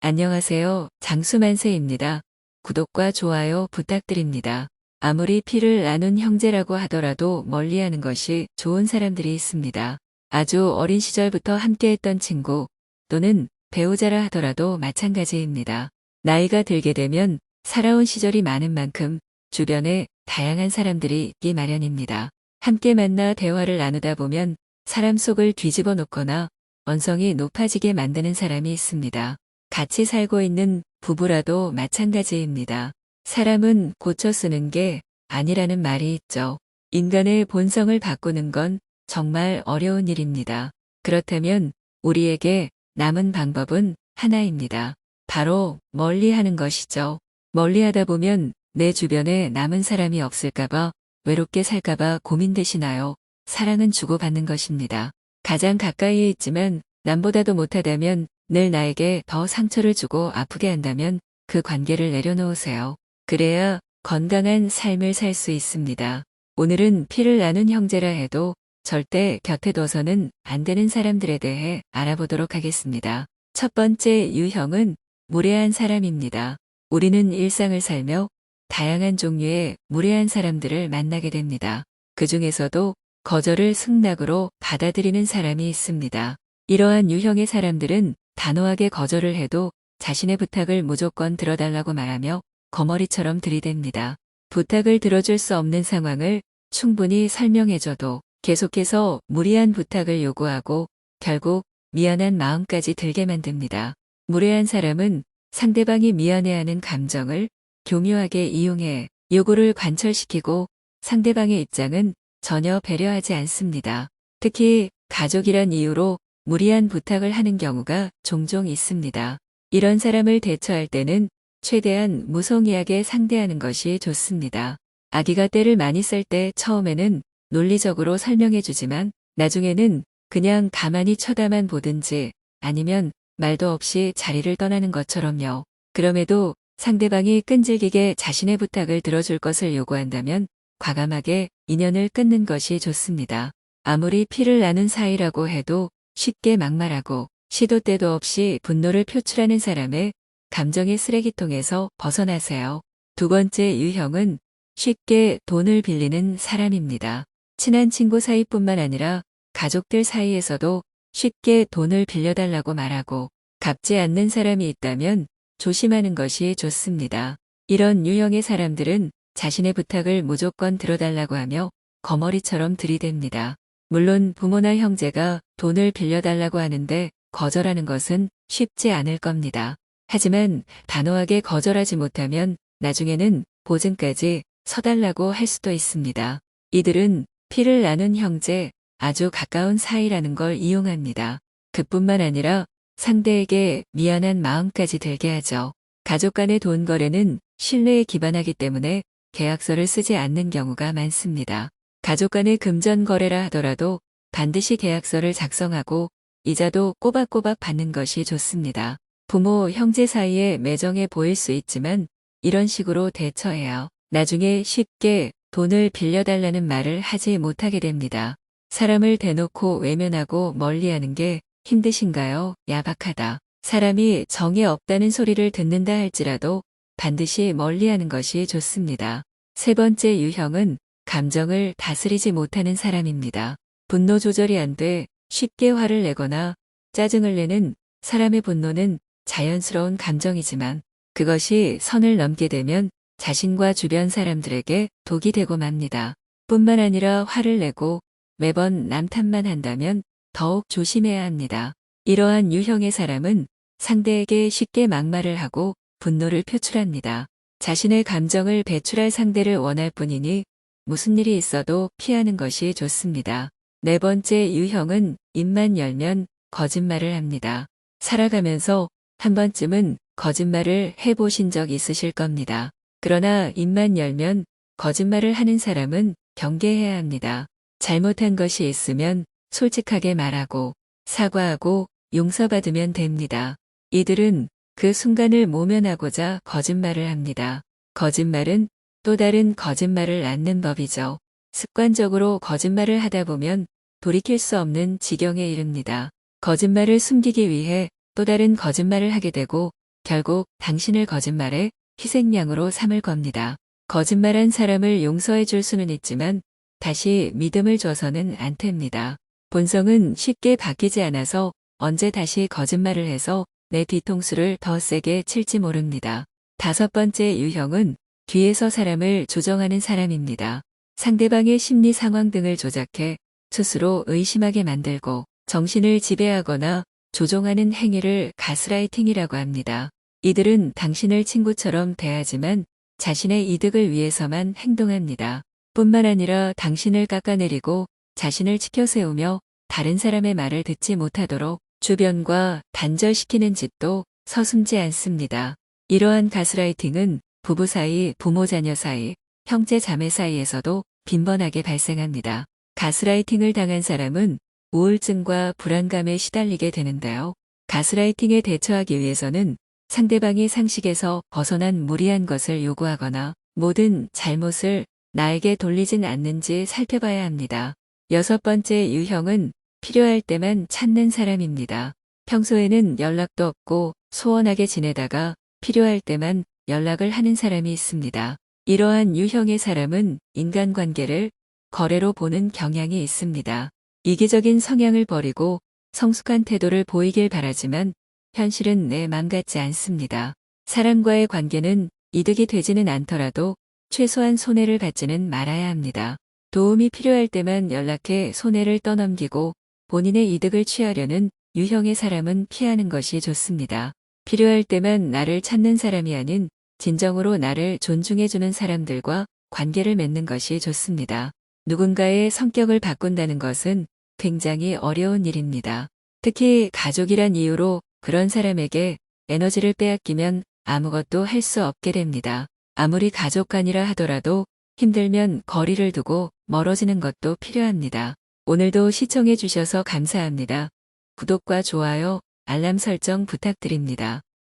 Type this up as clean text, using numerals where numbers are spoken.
안녕하세요. 장수만세입니다. 구독과 좋아요 부탁드립니다. 아무리 피를 나눈 형제라고 하더라도 멀리하는 것이 좋은 사람들이 있습니다. 아주 어린 시절부터 함께했던 친구 또는 배우자라 하더라도 마찬가지입니다. 나이가 들게 되면 살아온 시절이 많은 만큼 주변에 다양한 사람들이 있기 마련입니다. 함께 만나 대화를 나누다 보면 사람 속을 뒤집어 놓거나 언성이 높아지게 만드는 사람이 있습니다. 같이 살고 있는 부부라도 마찬가지입니다. 사람은 고쳐 쓰는 게 아니라는 말이 있죠. 인간의 본성을 바꾸는 건 정말 어려운 일입니다. 그렇다면 우리에게 남은 방법은 하나입니다. 바로 멀리하는 것이죠. 멀리하다 보면 내 주변에 남은 사람이 없을까봐 외롭게 살까봐 고민되시나요? 사랑은 주고받는 것입니다. 가장 가까이에 있지만 남보다도 못하다면 늘 나에게 더 상처를 주고 아프게 한다면 그 관계를 내려놓으세요. 그래야 건강한 삶을 살 수 있습니다. 오늘은 피를 나눈 형제라 해도 절대 곁에 둬서는 안 되는 사람들에 대해 알아보도록 하겠습니다. 첫 번째 유형은 무례한 사람입니다. 우리는 일상을 살며 다양한 종류의 무례한 사람들을 만나게 됩니다. 그 중에서도 거절을 승낙으로 받아들이는 사람이 있습니다. 이러한 유형의 사람들은 단호하게 거절을 해도 자신의 부탁을 무조건 들어달라고 말하며 거머리처럼 들이댑니다. 부탁을 들어줄 수 없는 상황을 충분히 설명해줘도 계속해서 무리한 부탁을 요구하고 결국 미안한 마음까지 들게 만듭니다. 무례한 사람은 상대방이 미안해하는 감정을 교묘하게 이용해 요구를 관철시키고 상대방의 입장은 전혀 배려하지 않습니다. 특히 가족이란 이유로 무리한 부탁을 하는 경우가 종종 있습니다. 이런 사람을 대처할 때는 최대한 무성의하게 상대하는 것이 좋습니다. 아기가 떼를 많이 쌀 때 처음에는 논리적으로 설명해 주지만 나중에는 그냥 가만히 쳐다만 보든지 아니면 말도 없이 자리를 떠나는 것처럼요. 그럼에도 상대방이 끈질기게 자신의 부탁을 들어줄 것을 요구한다면 과감하게 인연을 끊는 것이 좋습니다. 아무리 피를 나눈 사이라고 해도 쉽게 막말하고 시도 때도 없이 분노를 표출하는 사람의 감정의 쓰레기통에서 벗어나세요. 두 번째 유형은 쉽게 돈을 빌리는 사람입니다. 친한 친구 사이뿐만 아니라 가족들 사이에서도 쉽게 돈을 빌려달라고 말하고 갚지 않는 사람이 있다면 조심하는 것이 좋습니다. 이런 유형의 사람들은 자신의 부탁을 무조건 들어달라고 하며 거머리처럼 들이댑니다. 물론 부모나 형제가 돈을 빌려달라고 하는데 거절하는 것은 쉽지 않을 겁니다. 하지만 단호하게 거절하지 못하면 나중에는 보증까지 서달라고 할 수도 있습니다. 이들은 피를 나눈 형제, 아주 가까운 사이라는 걸 이용합니다. 그뿐만 아니라 상대에게 미안한 마음까지 들게 하죠. 가족 간의 돈 거래는 신뢰에 기반하기 때문에 계약서를 쓰지 않는 경우가 많습니다. 가족 간의 금전 거래라 하더라도 반드시 계약서를 작성하고 이자도 꼬박꼬박 받는 것이 좋습니다. 부모, 형제 사이에 매정해 보일 수 있지만 이런 식으로 대처해야 나중에 쉽게 돈을 빌려달라는 말을 하지 못하게 됩니다. 사람을 대놓고 외면하고 멀리하는 게 힘드신가요? 야박하다. 사람이 정이 없다는 소리를 듣는다 할지라도 반드시 멀리하는 것이 좋습니다. 세 번째 유형은 감정을 다스리지 못하는 사람입니다. 분노 조절이 안 돼 쉽게 화를 내거나 짜증을 내는 사람의 분노는 자연스러운 감정이지만 그것이 선을 넘게 되면 자신과 주변 사람들에게 독이 되고 맙니다. 뿐만 아니라 화를 내고 매번 남 탓만 한다면 더욱 조심해야 합니다. 이러한 유형의 사람은 상대에게 쉽게 막말을 하고 분노를 표출합니다. 자신의 감정을 배출할 상대를 원할 뿐이니 무슨 일이 있어도 피하는 것이 좋습니다. 네 번째 유형은 입만 열면 거짓말을 합니다. 살아가면서 한 번쯤은 거짓말을 해보신 적 있으실 겁니다. 그러나 입만 열면 거짓말을 하는 사람은 경계해야 합니다. 잘못한 것이 있으면 솔직하게 말하고 사과하고 용서받으면 됩니다. 이들은 그 순간을 모면하고자 거짓말을 합니다. 거짓말은 또 다른 거짓말을 낳는 법이죠. 습관적으로 거짓말을 하다 보면 돌이킬 수 없는 지경에 이릅니다. 거짓말을 숨기기 위해 또 다른 거짓말을 하게 되고 결국 당신을 거짓말에 희생양으로 삼을 겁니다. 거짓말한 사람을 용서해 줄 수는 있지만 다시 믿음을 줘서는 안 됩니다. 본성은 쉽게 바뀌지 않아서 언제 다시 거짓말을 해서 내 뒤통수를 더 세게 칠지 모릅니다. 5번째 유형은 뒤에서 사람을 조정하는 사람입니다. 상대방의 심리 상황 등을 조작해 스스로 의심하게 만들고 정신을 지배하거나 조종하는 행위를 가스라이팅이라고 합니다. 이들은 당신을 친구처럼 대하지만 자신의 이득을 위해서만 행동합니다. 뿐만 아니라 당신을 깎아내리고 자신을 치켜세우며 다른 사람의 말을 듣지 못하도록 주변과 단절시키는 짓도 서슴지 않습니다. 이러한 가스라이팅은 부부 사이, 부모 자녀 사이, 형제 자매 사이에서도 빈번하게 발생합니다. 가스라이팅을 당한 사람은 우울증과 불안감에 시달리게 되는데요. 가스라이팅에 대처하기 위해서는 상대방이 상식에서 벗어난 무리한 것을 요구하거나 모든 잘못을 나에게 돌리진 않는지 살펴봐야 합니다. 6번째 유형은 필요할 때만 찾는 사람입니다. 평소에는 연락도 없고 소원하게 지내다가 필요할 때만 연락을 하는 사람이 있습니다. 이러한 유형의 사람은 인간관계를 거래로 보는 경향이 있습니다. 이기적인 성향을 버리고 성숙한 태도를 보이길 바라지만 현실은 내 맘 같지 않습니다. 사람과의 관계는 이득이 되지는 않더라도 최소한 손해를 받지는 말아야 합니다. 도움이 필요할 때만 연락해 손해를 떠넘기고 본인의 이득을 취하려는 유형의 사람은 피하는 것이 좋습니다. 필요할 때만 나를 찾는 사람이 아닌 진정으로 나를 존중해주는 사람들과 관계를 맺는 것이 좋습니다. 누군가의 성격을 바꾼다는 것은 굉장히 어려운 일입니다. 특히 가족이란 이유로 그런 사람에게 에너지를 빼앗기면 아무것도 할 수 없게 됩니다. 아무리 가족 간이라 하더라도 힘들면 거리를 두고 멀어지는 것도 필요합니다. 오늘도 시청해 주셔서 감사합니다. 구독과 좋아요, 알람 설정 부탁드립니다.